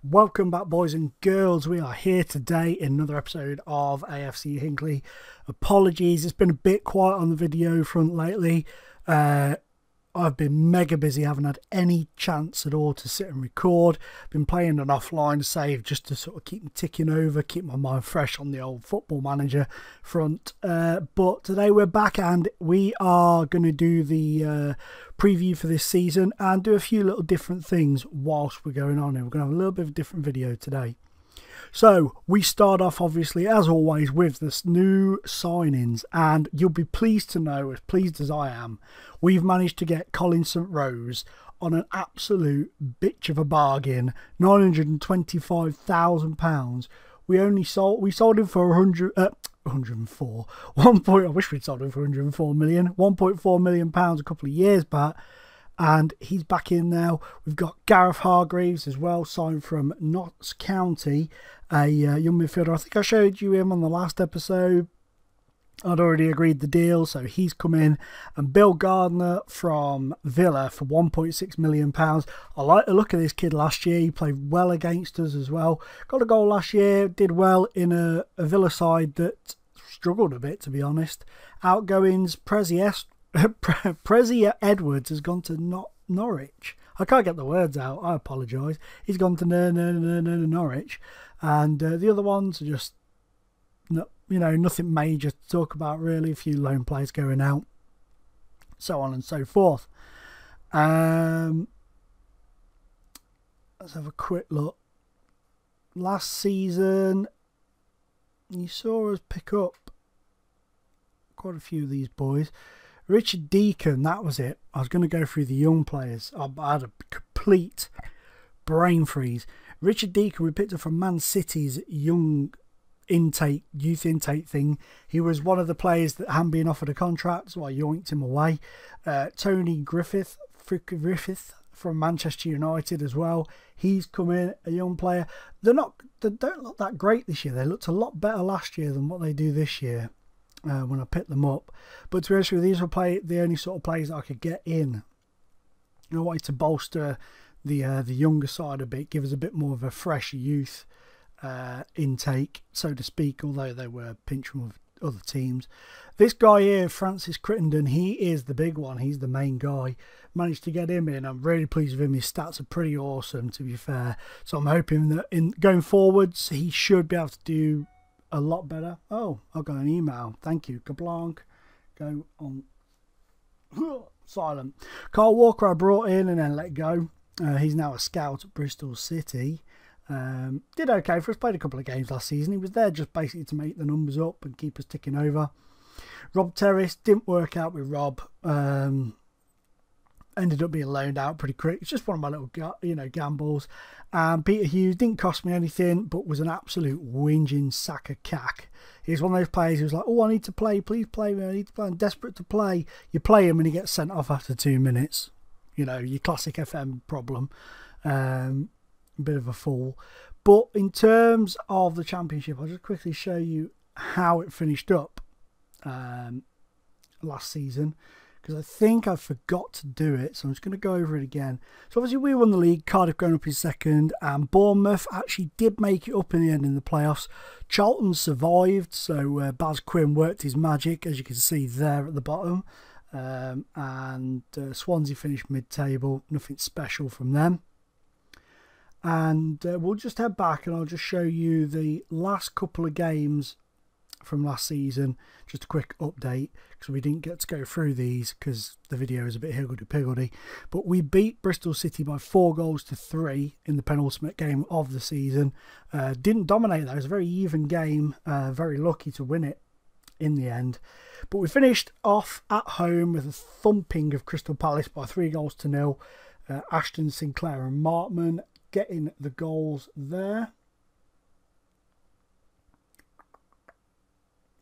Welcome back, boys and girls. We are here today in another episode of AFC Hinckley. Apologies, it's been a bit quiet on the video front lately. I've been mega busy, haven't had any chance at all to sit and record. Been playing an offline save just to sort of keep me ticking over, keep my mind fresh on the old Football Manager front. But today we're back and we are going to do the preview for this season and do a few little different things whilst we're going on. And we're going to have a little bit of a different video today. So we start off, obviously, as always, with this new signings, and you'll be pleased to know, as pleased as I am, we've managed to get Colin St Rose on an absolute bitch of a bargain, £925,000. We sold him for 104. I wish we'd sold him for 104 million, £1.4 million a couple of years back. And he's back in now. We've got Gareth Hargreaves as well, signed from Notts County, a young midfielder. I think I showed you him on the last episode. I'd already agreed the deal, so he's come in. And Bill Gardner from Villa for £1.6 million. I like the look of this kid last year. He played well against us as well. Got a goal last year, did well in a Villa side that struggled a bit, to be honest. Outgoings, Prezi Edwards has gone to Norwich. I can't get the words out. I apologise. He's gone to Norwich, and the other ones are just, nothing major to talk about really. A few loan players going out, so on and so forth. Let's have a quick look. Last season, you saw us pick up quite a few of these boys. Richard Deacon, that was it. I was going to go through the young players. I had a complete brain freeze. Richard Deacon, we picked up from Man City's youth intake thing. He was one of the players that hadn't been offered a contract, so I yoinked him away. Tony Griffith from Manchester United as well. He's come in, a young player. They don't look that great this year. They looked a lot better last year than what they do this year. When I picked them up, but to be honest with you, these were the only sort of players that I could get in. I wanted to bolster the younger side a bit, give us a bit more of a fresh youth intake, so to speak. Although they were pinched from other teams. This guy here, Francis Crittenden, he is the big one. He's the main guy. Managed to get him in. I'm really pleased with him. His stats are pretty awesome, to be fair. So I'm hoping that in going forwards, he should be able to do a lot better. Oh, I've got an email. Thank you. Kablanc. Go on. Silent. Carl Walker I brought in and then let go. He's now a scout at Bristol City. Did okay for us. Played a couple of games last season. He was there just basically to make the numbers up and keep us ticking over. Rob Terrace, didn't work out with Rob. Ended up being loaned out pretty quick. It's just one of my little, gambles. Peter Hughes didn't cost me anything, but was an absolute whinging sack of cack. He's one of those players who's like, oh, I need to play. Please play me. I need to play. I'm desperate to play. You play him and he gets sent off after 2 minutes. Your classic FM problem. A bit of a fool. But in terms of the championship, I'll just quickly show you how it finished up last season, because I think I forgot to do it, so I'm just going to go over it again. So obviously we won the league, Cardiff going up in second, and Bournemouth actually did make it up in the end in the playoffs. Charlton survived, so Baz Quinn worked his magic, as you can see there at the bottom, and Swansea finished mid-table, nothing special from them. And we'll just head back and I'll just show you the last couple of games from last season, just a quick update, because we didn't get to go through these because the video is a bit higgledy-piggledy. But we beat Bristol City by 4-3 in the penultimate game of the season. Didn't dominate though. It was a very even game, very lucky to win it in the end. But we finished off at home with a thumping of Crystal Palace by 3-0. Ashton, Sinclair and Martman getting the goals there.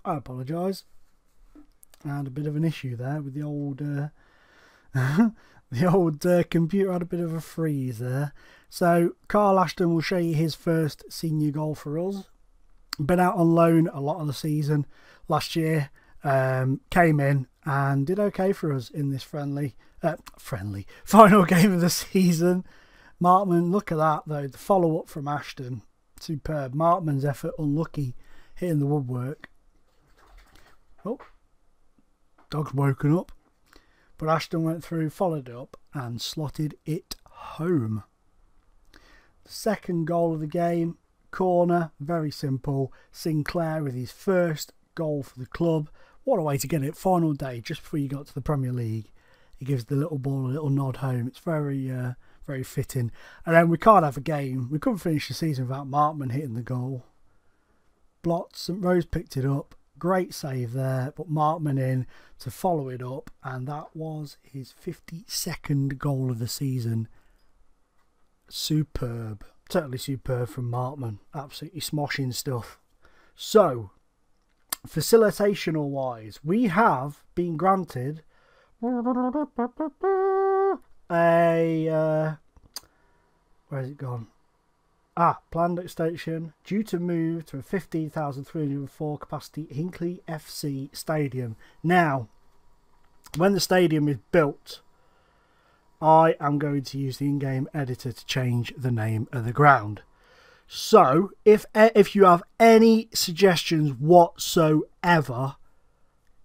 I apologise. I had a bit of an issue there with the old computer had a bit of a freeze there. So Carl Ashton will show you his first senior goal for us. Been out on loan a lot of the season last year. Came in and did okay for us in this final game of the season. Markman, look at that though. The follow-up from Ashton. Superb. Markman's effort, unlucky. Hitting the woodwork. Oh. Dog's woken up. But Ashton went through, followed it up and slotted it home. The second goal of the game. Corner. Very simple. Sinclair with his first goal for the club. What a way to get it. Final day, just before you got to the Premier League. He gives the little ball a little nod home. It's very, very fitting. And then we can't have a game. We couldn't finish the season without Markman hitting the goal. Blot, St Rose picked it up. Great save there. But Markman in to follow it up. And that was his 52nd goal of the season. Superb. Totally superb from Markman. Absolutely smoshing stuff. So, facilitational wise, we have been granted a where's it gone? Planned extension due to move to a 15,304 capacity Hinckley FC stadium. Now, when the stadium is built, I am going to use the in-game editor to change the name of the ground. So, if you have any suggestions whatsoever,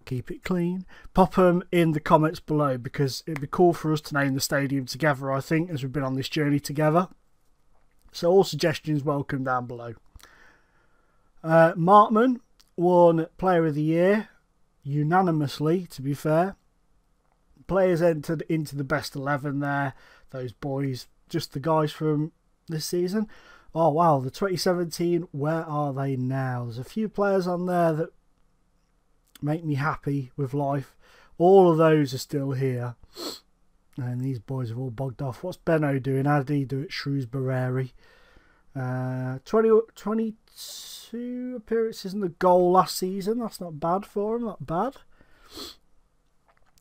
keep it clean, pop them in the comments below, because it'd be cool for us to name the stadium together, I think, as we've been on this journey together. So all suggestions welcome down below. Markman won Player of the Year, unanimously, to be fair. Players entered into the best 11 there, those boys, just the guys from this season. Oh wow, the 2017, where are they now? There's a few players on there that make me happy with life. All of those are still here. And these boys have all bogged off. What's Benno doing? How did he do at Shrewsbury? 22 appearances in the goal last season. That's not bad for him, not bad.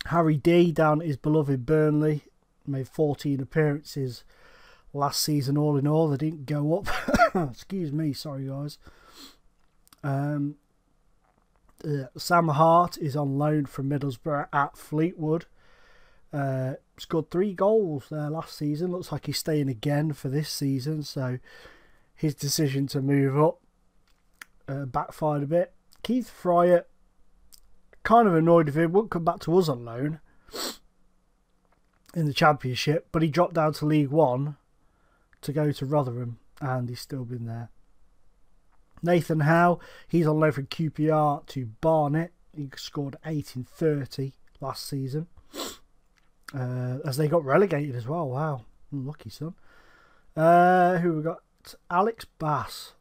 Harry D down at his beloved Burnley. Made 14 appearances last season all in all. They didn't go up. Excuse me, sorry guys. Sam Hart is on loan from Middlesbrough at Fleetwood. Scored 3 goals there last season. Looks like he's staying again for this season. So his decision to move up backfired a bit. Keith Fryer, kind of annoyed with him. Wouldn't come back to us on loan in the Championship, but he dropped down to League One to go to Rotherham, and he's still been there. Nathan Howe, he's on loan from QPR to Barnet. He scored 8 in 30 last season. As they got relegated as well. Wow, lucky son. Who we got? Alex Bass.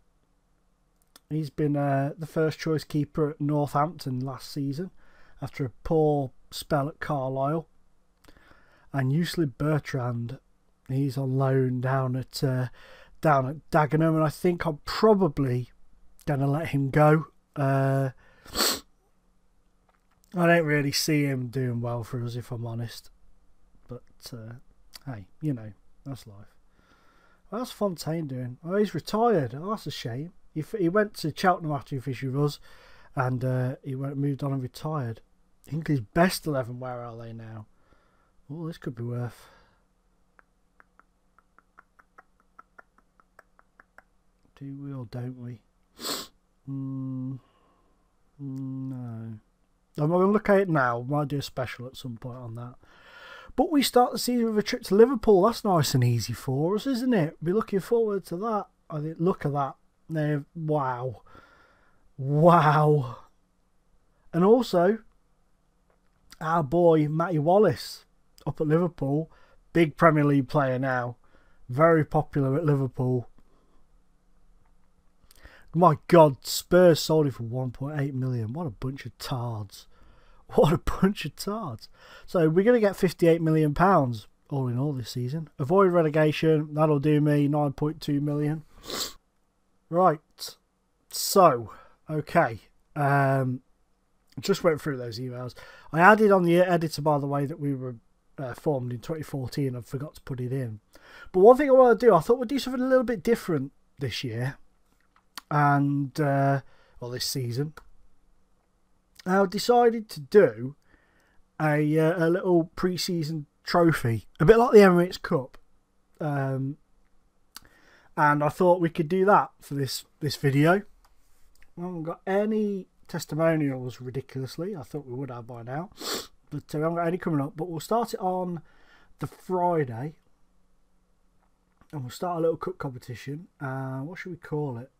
He's been the first choice keeper at Northampton last season after a poor spell at Carlisle. And Usley Bertrand, he's on loan down at Dagenham, and I think I'm probably going to let him go. I don't really see him doing well for us, if I'm honest. But, hey, you know, that's life. Well, how's Fontaine doing? Oh, he's retired. Oh, that's a shame. He went to Cheltenham after he fished with us, and he moved on and retired. Hinckley's best 11, where are they now? Oh, this could be worth. Do we or don't we? No. I'm not going to look at it now. Might do a special at some point on that. But we start the season with a trip to Liverpool. That's nice and easy for us, isn't it? We're looking forward to that. I think, look at that. There, wow. Wow. And also, our boy Matty Wallace up at Liverpool. Big Premier League player now. Very popular at Liverpool. My God, Spurs sold him for 1.8 million. What a bunch of tards. What a bunch of tards. So we're going to get £58 million all in all this season. Avoid relegation. That'll do me. 9.2 million. Right. So, okay. Just went through those emails. I added on the editor, by the way, that we were formed in 2014. I forgot to put it in. But one thing I want to do, I thought we'd do something a little bit different this year. And, well, this season. I decided to do a little pre-season trophy. A bit like the Emirates Cup. and I thought we could do that for this video. We haven't got any testimonials, ridiculously. I thought we would have by now, but we haven't got any coming up. But we'll start it on the Friday, and we'll start a little cook competition. What should we call it?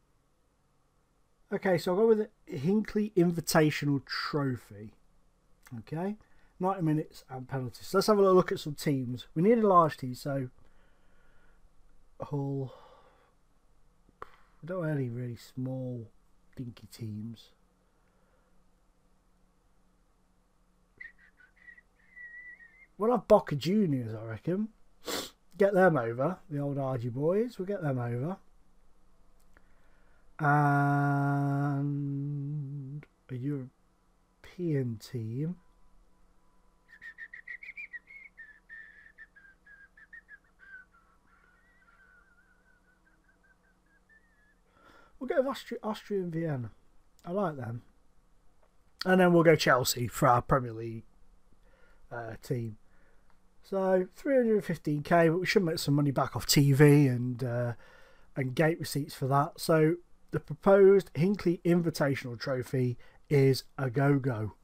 Okay, so I'll go with the Hinckley Invitational Trophy. Okay, 90 minutes and penalties. So let's have a little look at some teams. We need a large team, so Hull. We don't have any really small, dinky teams. We'll have Boca Juniors, I reckon. Get them over, the old RG boys. We'll get them over. And a European team. We'll go Austria and Vienna. I like them. And then we'll go Chelsea for our Premier League team. So 315k, but we should make some money back off TV and gate receipts for that. So the proposed Hinckley Invitational Trophy is a go-go.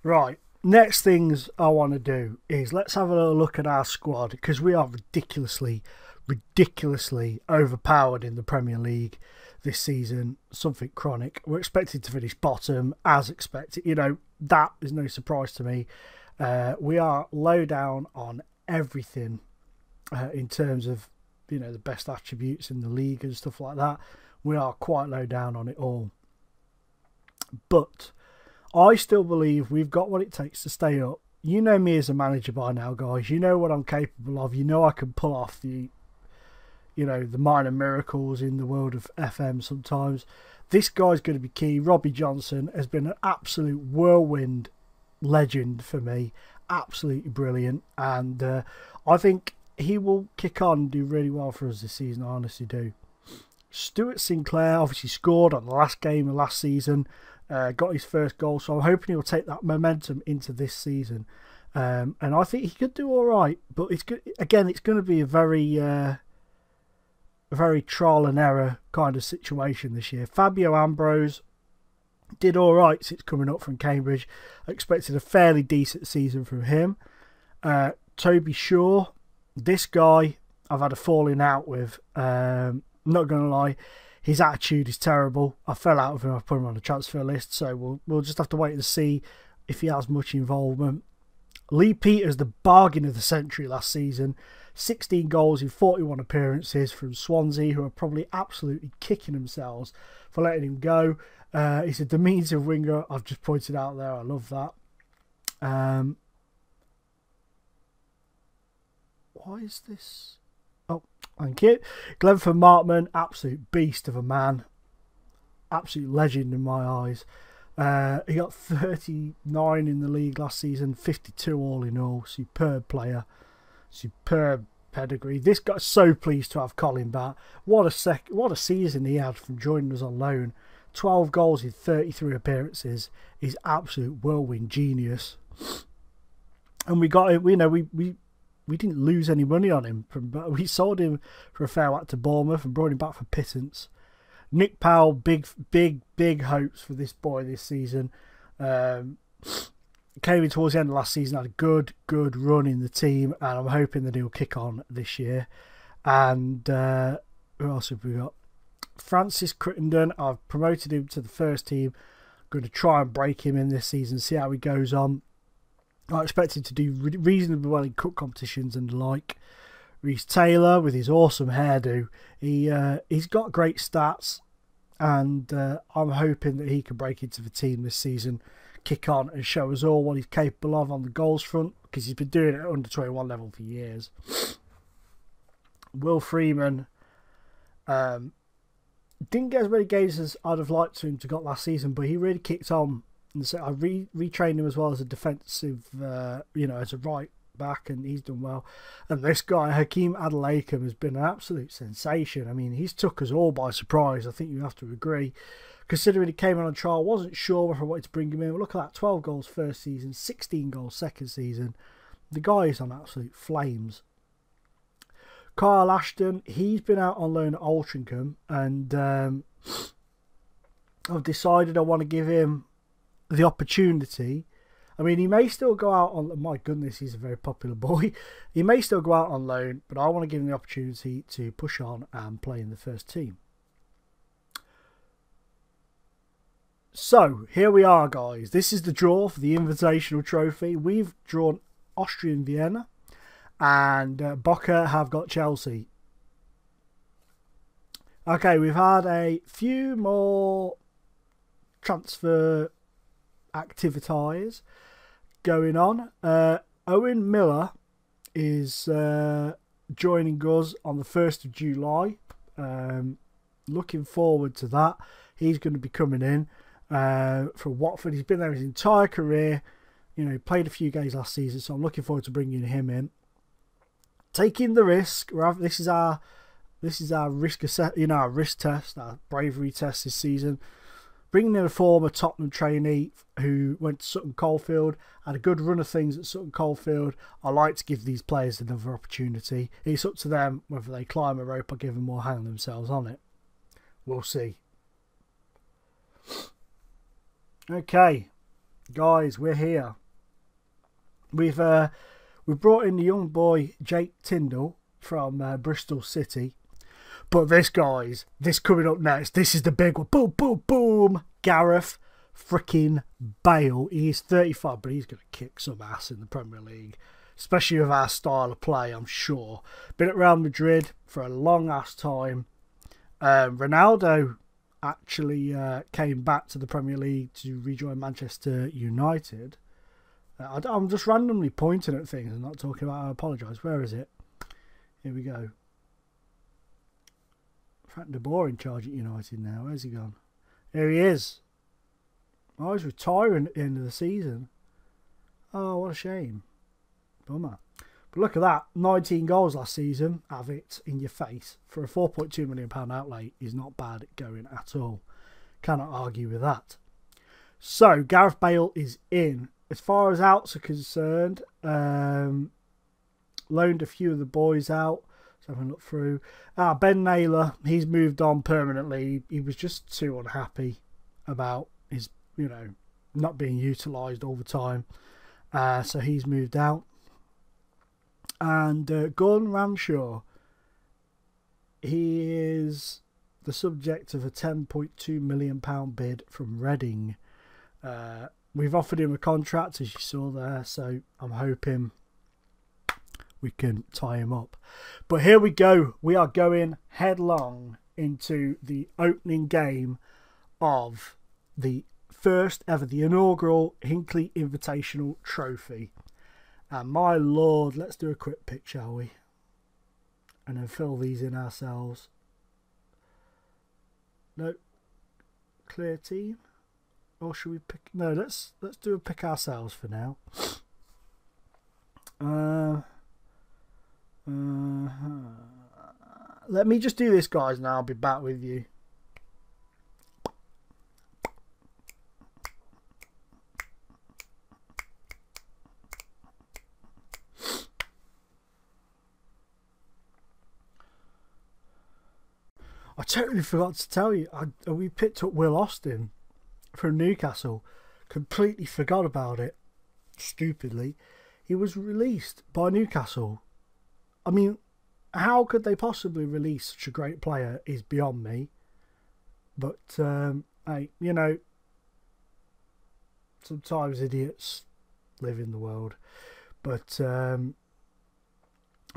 Right, next things I want to do is let's have a little look at our squad, because we are ridiculously overpowered in the Premier League this season. Something chronic. We're expected to finish bottom as expected. You know, that is no surprise to me. We are low down on everything in terms of, you know, the best attributes in the league and stuff like that. We are quite low down on it all. But I still believe we've got what it takes to stay up. You know me as a manager by now, guys. You know what I'm capable of. You know I can pull off the, you know, the minor miracles in the world of FM sometimes. This guy's going to be key. Robbie Johnson has been an absolute whirlwind legend for me. Absolutely brilliant. And I think he will kick on and do really well for us this season. I honestly do. Stuart Sinclair obviously scored on the last game of last season. Got his first goal. So I'm hoping he'll take that momentum into this season. And I think he could do all right. But it's good. Again, it's going to be a very trial and error kind of situation this year. Fabio Ambrose did all right since coming up from Cambridge. I expected a fairly decent season from him. Toby Shaw, this guy I've had a falling out with. Not going to lie, his attitude is terrible. I fell out with him. I've put him on the transfer list, so we'll just have to wait and see if he has much involvement. Lee Peters, the bargain of the century last season. 16 goals in 41 appearances from Swansea, who are probably absolutely kicking themselves for letting him go. He's a diminutive winger. I've just pointed out there. I love that. Why is this? Oh, thank you. Glenford Markman, absolute beast of a man. Absolute legend in my eyes. He got 39 in the league last season, 52 all in all. Superb player. Superb pedigree. This guy's so pleased to have Colin back. What a season he had from joining us on loan. 12 goals in 33 appearances. He's absolute whirlwind genius. And we got him. You know, we didn't lose any money on him. We sold him for a fair whack to Bournemouth and brought him back for pittance. Nick Powell, big hopes for this boy this season. Came in towards the end of last season, had a good run in the team, and I'm hoping that he'll kick on this year. And who else have we got? Francis Crittenden, I've promoted him to the first team. I'm going to try and break him in this season, see how he goes on. I expect him to do reasonably well in cup competitions and the like. Reece Taylor, with his awesome hairdo, he's got great stats, and I'm hoping that he can break into the team this season, kick on and show us all what he's capable of on the goals front, because he's been doing it at under 21 level for years. Will Freeman didn't get as many games as I'd have liked him to got last season, but he really kicked on. And so I retrained him as well as a defensive, you know, as a right back, and he's done well. And this guy, Hakeem Adelakum, has been an absolute sensation. I mean, he's took us all by surprise. I think you have to agree. considering he came in on trial, wasn't sure whether I wanted to bring him in. But look at that, 12 goals first season, 16 goals second season. The guy is on absolute flames. Kyle Ashton, he's been out on loan at Altrincham, and I've decided I want to give him the opportunity. I mean, he may still go out on... My goodness, he's a very popular boy. He may still go out on loan, but I want to give him the opportunity to push on and play in the first team. So, here we are, guys. This is the draw for the Invitational Trophy. We've drawn Austrian Vienna, and Boca have got Chelsea. Okay, we've had a few more transfer activities going on. Owen Miller is joining us on the 1st of July. Looking forward to that. He's going to be coming in for Watford. He's been there his entire career. You know, played a few games last season, so I'm looking forward to bringing him in. Taking the risk. This is our risk our risk test, our bravery test this season. Bringing in a former Tottenham trainee who went to Sutton Coldfield, had a good run of things at Sutton Coldfield. I like to give these players another opportunity. It's up to them whether they climb a rope or give them or hang themselves on it. We'll see. Okay, guys, we're here. We've brought in the young boy Jake Tyndall from Bristol City. But this, guys, this coming up next, this is the big one. Boom, boom, boom. Gareth freaking Bale. He's 35, but he's going to kick some ass in the Premier League. Especially with our style of play, I'm sure. Been at Real Madrid for a long-ass time. Ronaldo actually came back to the Premier League to rejoin Manchester United. I'm just randomly pointing at things and not talking about. I apologise. Where is it? Here we go. Frank de Boer in charge at United now. Where's he gone? There he is. Oh, he's retiring at the end of the season. Oh, what a shame. Bummer. But look at that. 19 goals last season. Have it in your face. For a £4.2 million outlay is not bad going at all. Cannot argue with that. So, Gareth Bale is in. As far as outs are concerned, loaned a few of the boys out. So having a look through. Ben Naylor, he's moved on permanently. He was just too unhappy about his, not being utilised all the time. So he's moved out. And Gordon Ramshaw, he is the subject of a £10.2 million bid from Reading. We've offered him a contract, as you saw there, so I'm hoping we can tie him up. But here we go. We are going headlong into the opening game of the first ever, the inaugural Hinckley Invitational Trophy. And my lord, let's do a quick pick, shall we? And then fill these in ourselves. No. Clear team. Or should we pick? No, let's do a pick ourselves for now. Let me just do this, guys, and I'll be back with you. I totally forgot to tell you, we picked up Will Austin from Newcastle. Completely forgot about it. Stupidly. He was released by Newcastle. I mean, how could they possibly release such a great player is beyond me. But, hey, sometimes idiots live in the world. But, I'm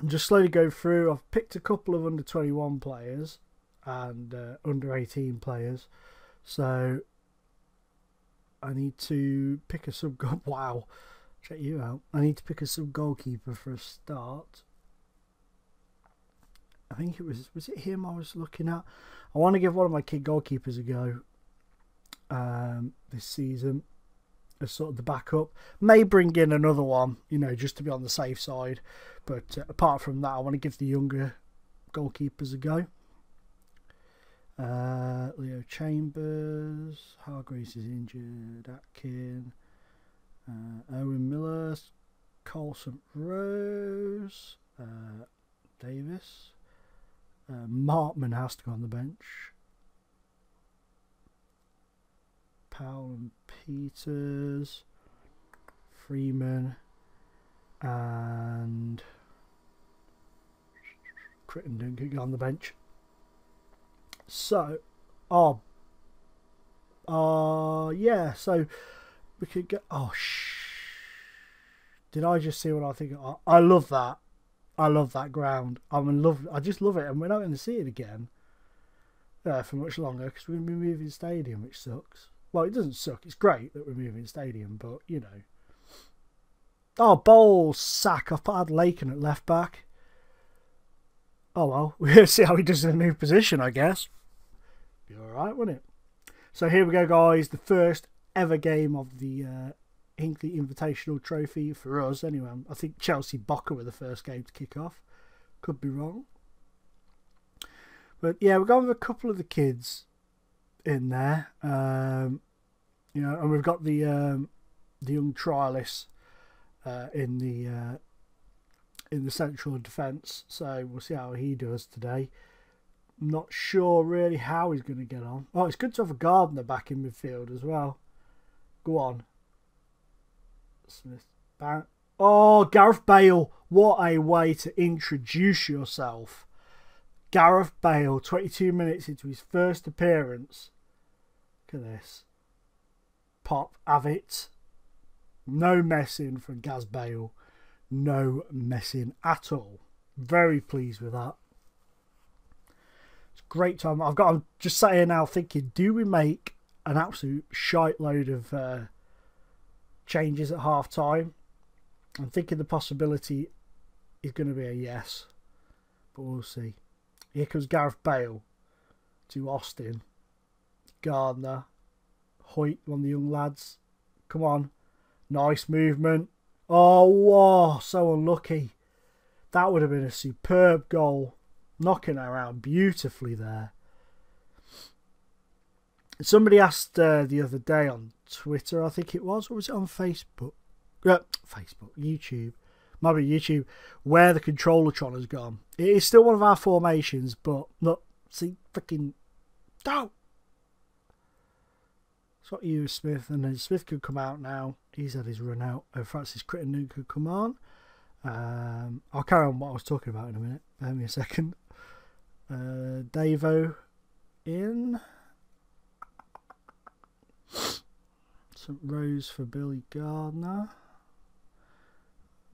just slowly going through. I've picked a couple of under 21 players and under 18 players. So, I need to pick a sub-goal. Wow, check you out. I need to pick a sub-goalkeeper for a start. I think it was it him I was looking at? I want to give one of my kid goalkeepers a go this season as sort of the backup. May bring in another one, just to be on the safe side. But apart from that, I want to give the younger goalkeepers a go. Leo Chambers, Hargreaves is injured, Atkin, Owen Miller, Colson Rose, Davis, Markman has to go on the bench, Powell and Peters, Freeman, and Crittenden could go on the bench. So, yeah, so we could get, did I just see what I think? I love that. I love that ground. I'm in love. I just love it, and we're not going to see it again for much longer because we're going to be moving stadium, which sucks. Well, it doesn't suck. It's great that we're moving stadium, but, you know. Oh, Bowles, sack. I've put Laken at left back. Oh, well, we'll see how he does in a new position, I guess. Be alright, wouldn't it? So here we go, guys. The first ever game of the Hinckley Invitational Trophy for us. Anyway, I think Chelsea Boca were the first game to kick off. Could be wrong. But yeah, we're going with a couple of the kids in there. You know, and we've got the young trialists in the central defence. So we'll see how he does today. Not sure really how he's going to get on. Oh, it's good to have a Gardner back in midfield as well. Go on. Smith. Bang. Oh, Gareth Bale. What a way to introduce yourself. Gareth Bale, 22 minutes into his first appearance. Look at this. Pop, have it. No messing from Gaz Bale. No messing at all. Very pleased with that. It's a great time. I'm just sat here now thinking, do we make an absolute shite load of changes at half time? I'm thinking the possibility is going to be a yes, but we'll see. Here comes Gareth Bale to Austin, Gardner, Hoyt, one of the young lads. Come on, nice movement. Oh, wow, so unlucky. That would have been a superb goal. Knocking her out beautifully there. Somebody asked the other day on Twitter, I think it was, or was it on Facebook? YouTube. Might be YouTube, where the controllertron has gone. It is still one of our formations, but look, see, freaking, don't. It's not you, Smith, and then Smith could come out now. He's had his run out. Francis Crittenden could come on. I'll carry on what I was talking about in a minute. Bear me a second. Davo in. St Rose for Billy Gardner.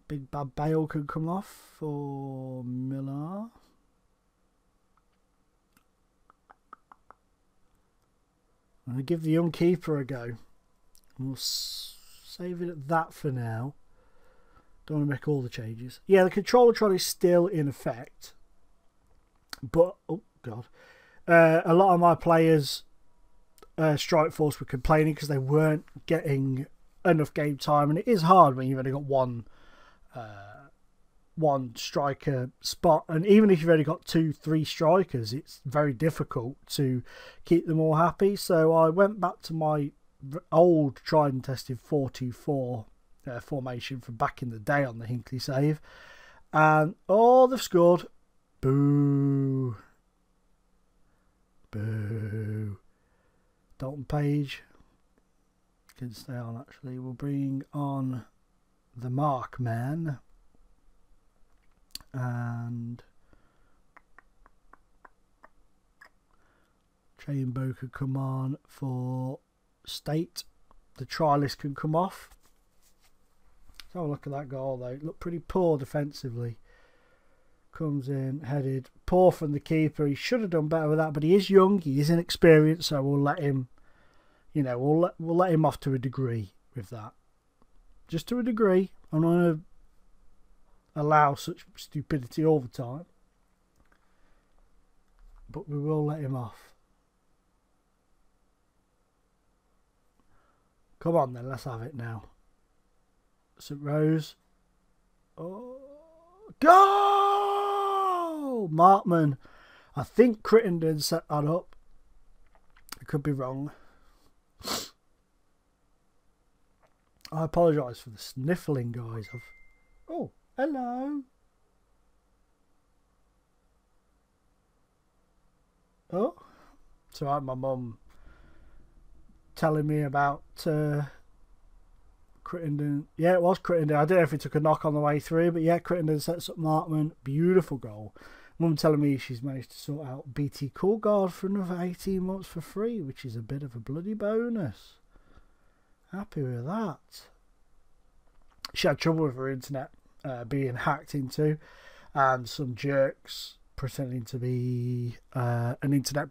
Big Bad Bale could come off for Miller. I'm going to give the young keeper a go. We'll save it at that for now. Don't want to make all the changes. Yeah, the controllertron is still in effect. But, oh God. A lot of my players, Strike Force, were complaining because they weren't getting enough game time. And it is hard when you've only got one striker spot, and even if you've only got 2-3 strikers, it's very difficult to keep them all happy. So I went back to my old tried and tested 4-2-4 formation from back in the day on the Hinckley save, and they've scored. Boo, boo. Dalton Page can stay on. Actually, we'll bring on the Mark man. And Chambo could come on for State. The trialist can come off. So look at that goal though. It looked pretty poor defensively. Comes in, headed. Poor from the keeper. He should have done better with that, but he is young. He is inexperienced, so we'll let him. You know, we'll let him off to a degree with that. Just to a degree. I'm not going to allow such stupidity all the time, but we will let him off. Come on then, let's have it now. St Rose. Oh, go! Markman. I think Crittenden set that up. I could be wrong. I apologise for the sniffling, guys. Oh, hello. Oh, it's alright, my mum telling me about Crittenden. Yeah, it was Crittenden. I don't know if it took a knock on the way through, but yeah, Crittenden sets up Markman. Beautiful goal. Mum telling me she's managed to sort out BT Cool Guard for another 18 months for free, which is a bit of a bloody bonus. Happy with that. She had trouble with her internet being hacked into, and some jerks pretending to be an internet,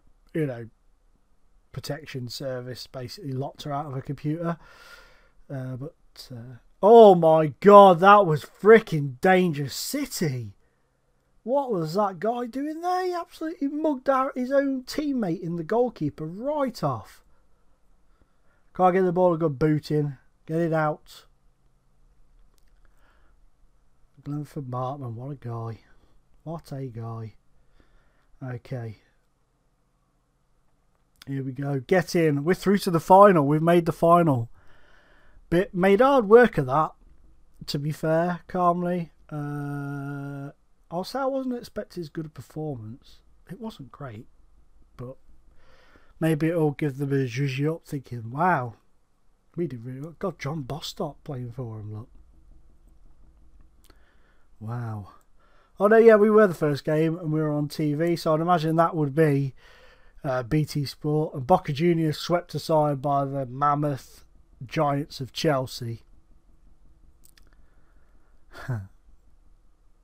protection service basically locked her out of her computer. Oh my god, that was freaking Danger City. What was that guy doing there? He absolutely mugged out his own teammate in the goalkeeper right off. Can't get the ball a good boot in. Get it out. Glenford Markman, what a guy. What a guy. Okay. Here we go. Get in. We're through to the final. We've made the final. Made hard work of that, to be fair, calmly. I'll say I wasn't expecting as good a performance. It wasn't great, but maybe it'll give them a zhuzhy up thinking, wow, we did really well. Got John Bostock playing for him, look. Wow. Oh no, yeah, we were the first game and we were on TV, so I'd imagine that would be BT Sport. And Boca Juniors swept aside by the mammoth Giants of Chelsea.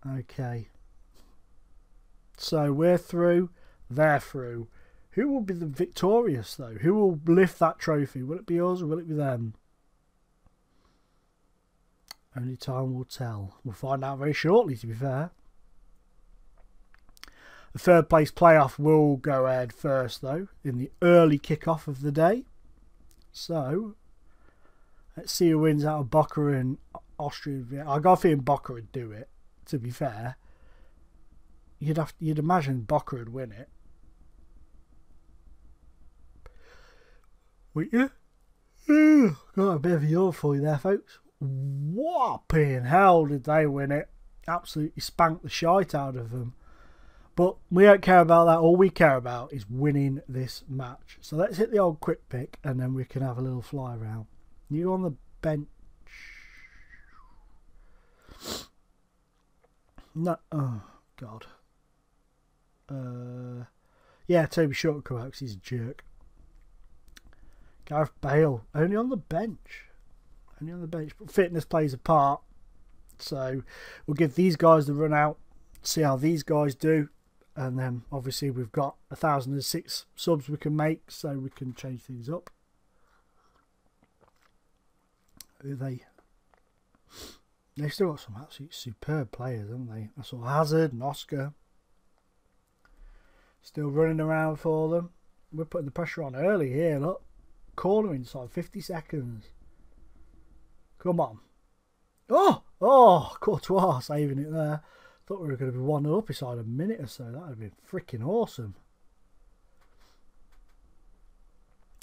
Okay. So we're through, they're through. Who will be the victorious though? Who will lift that trophy? Will it be us or will it be them? Only time will tell. We'll find out very shortly, to be fair. The third place playoff will go ahead first though, in the early kickoff of the day. So let's see who wins out of Boca and Austria. I got a feeling Boca would do it, to be fair. You'd imagine Boca would win it. Wait, yeah? Got a bit of a yawn for you there, folks. Whopping hell did they win it. Absolutely spanked the shite out of them. But we don't care about that. All we care about is winning this match. So let's hit the old quick pick and then we can have a little fly around. You on the bench. No. Oh, God. Yeah, Toby Short will come out because he's a jerk. Gareth Bale, only on the bench. Only on the bench. But fitness plays a part. So we'll give these guys the run out. See how these guys do. And then obviously we've got 1,006 subs we can make. So we can change things up. Who are they? They've still got some absolutely superb players, haven't they? I saw Hazard and Oscar still running around for them. We're putting the pressure on early here, look. Corner inside, 50 seconds. Come on. Oh, Courtois saving it there. Thought we were going to be 1-0 up inside a minute or so. That would have been freaking awesome.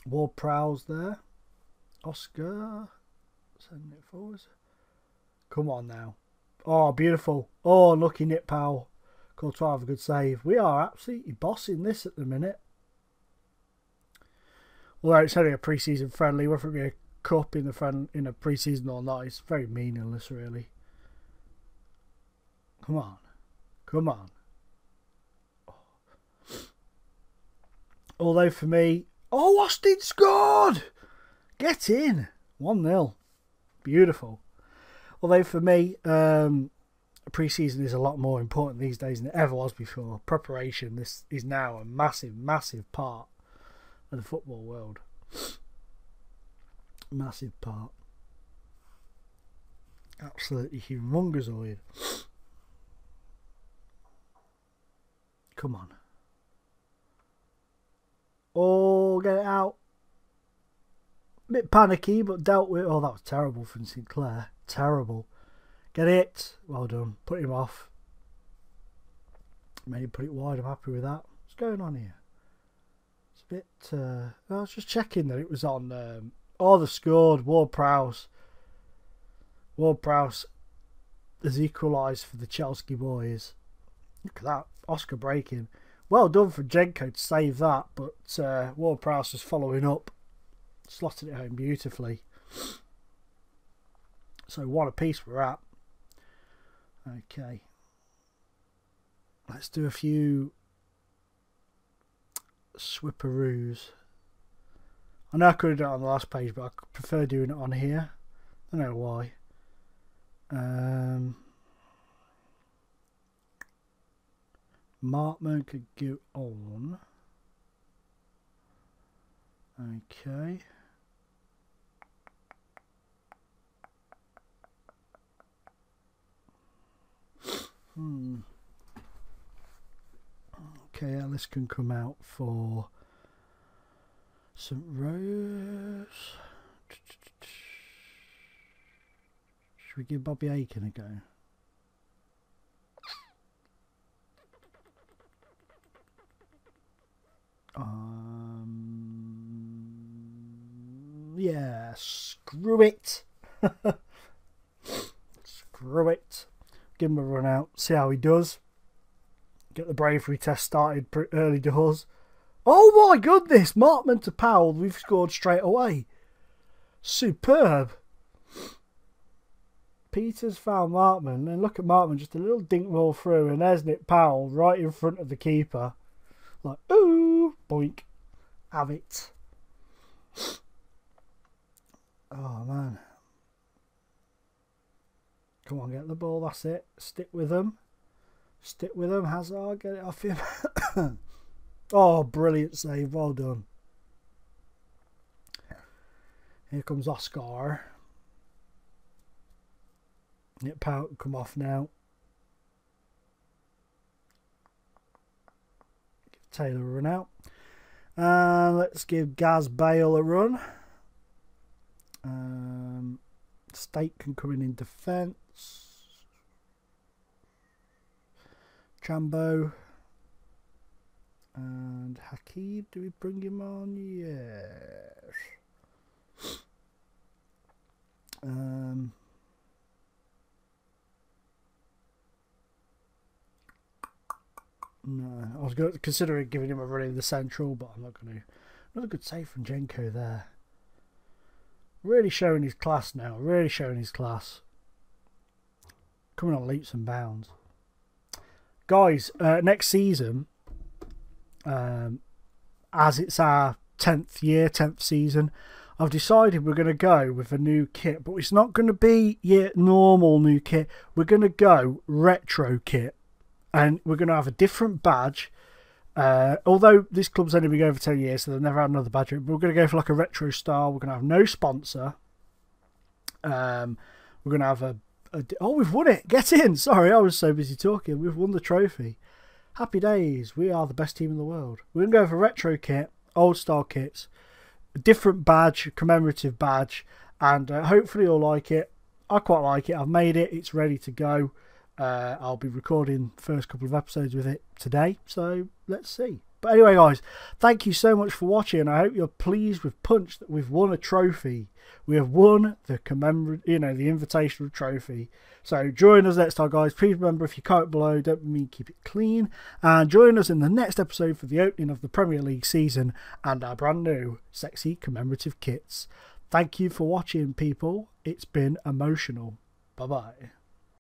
Ward Prowse there. Oscar. Sending it forward. Come on now. Oh, beautiful. Oh, lucky nip, pal. Courtois have a good save. We are absolutely bossing this at the minute. Although it's only a pre-season friendly, whether it be a cup in a pre-season or not, it's very meaningless, really. Come on. Come on. Oh. Although for me... Oh, Austin scored! Get in. 1-0. Beautiful. Although for me, pre-season is a lot more important these days than it ever was before. Preparation, this is now a massive, massive part of the football world. Massive part. Absolutely humongousoid. Come on. Oh, get it out. A bit panicky, but dealt with. Oh, that was terrible from Sinclair. Terrible. Get it. Well done. Put him off. Maybe put it wide. I'm happy with that. What's going on here? bit. I was just checking that it was on. Oh, they've scored. Ward-Prowse. Ward-Prowse has equalised for the Chelsea boys. Look at that. Oscar breaking. Well done for Jenko to save that, but Ward-Prowse was following up. Slotted it home beautifully. So 1 apiece we're at. Okay. Let's do a few swipperoos. I know I could have done it on the last page, but I prefer doing it on here. I don't know why. Markman could go on. Okay. Okay, Alice can come out for St. Rose. Should we give Bobby Aiken a go? Yeah, screw it. Screw it. Give him a run out, see how he does. Get the bravery test started pretty early doors. Oh my goodness, Markman to Powell, we've scored straight away. Superb. Peters found Markman, and look at Markman, just a little dink roll through, and there's Nick Powell right in front of the keeper. Like, ooh, boink. Have it. Oh man. Come on, get the ball, that's it. Stick with them. Stick with him, Hazard, get it off him. Oh, brilliant save, well done. Here comes Oscar. Nick Powell come off now. Give Taylor a run out. And let's give Gaz Bale a run. State can come in defence. Chambo. And Hakeem, do we bring him on? Yes. No, I was considering giving him a run in the central, but I'm not going to. Another good save from Jenko there. Really showing his class now. Really showing his class. Coming on leaps and bounds. Guys, next season, as it's our 10th year, 10th season, I've decided we're going to go with a new kit, but it's not going to be your normal new kit. We're going to go retro kit, and we're going to have a different badge. Although this club's only been going for 10 years, so they've never had another badge, but we're going to go for like a retro style. We're going to have no sponsor. We're going to have oh, we've won it. Get in. Sorry, I was so busy talking. We've won the trophy. Happy days. We are the best team in the world. We're going to go for retro kit, old style kits, a different badge, a commemorative badge, and hopefully you'll like it. I quite like it. I've made it. It's ready to go. I'll be recording the first couple of episodes with it today, so let's see. But anyway, guys, thank you so much for watching. I hope you're pleased with Punch that we've won a trophy. We have won the the invitational trophy. So join us next time, guys. Please remember, if you comment below, don't mean keep it clean. And join us in the next episode for the opening of the Premier League season and our brand new sexy commemorative kits. Thank you for watching, people. It's been emotional. Bye-bye.